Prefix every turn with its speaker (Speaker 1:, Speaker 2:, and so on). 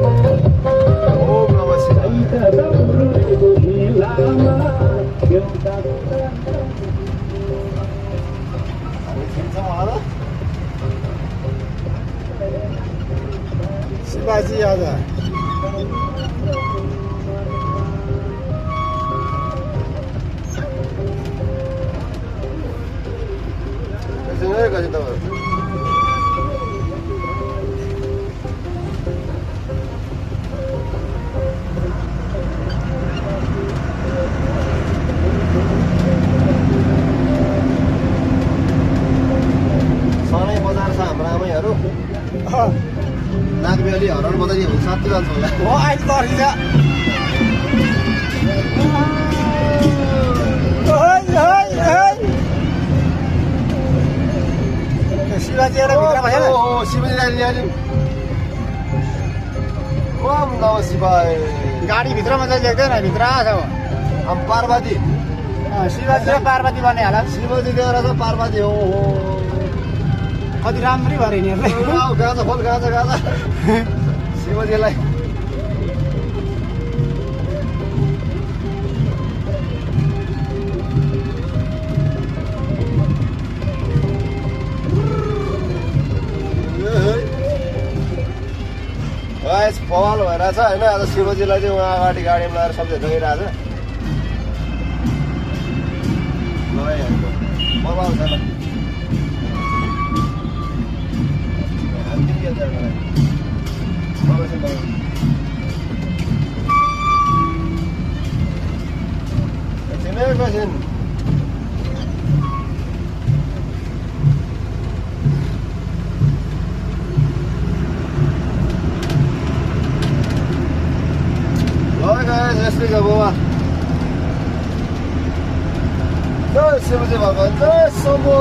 Speaker 1: ओम नमः शिवाय शिवाजी आजा कैसे गए तो सनै बजार छ हाम्रो आमैहरू नागबेली हराउनु बजारी हुन्छ 7 जान्छ होला हो अहिले तर्किन्छ शिवाजी एउटा भित्र भएन हो शिवाजी ल्याइलियौँ ओम नमः शिवाय गाडी भित्रमा चाहिँ देख्दैन भित्र आछ हम पार्वती शिवाजी र पार्वती भन्ने होला शिवजी गएर त पार्वती हो कति राम्रै भएर यिनीहरूलाई गाजा फल गाजा गाजा शिवजीलाई पवाल भइरहेछ होइन आज शिवजीलाई चाहिँ उहाँ अगाडि गाडीमा लगाएर सम्झेर गइरहेछ पवाल छ एकछिन यस्तै छ बाबा जय शिवजी भगवान जय शम्भो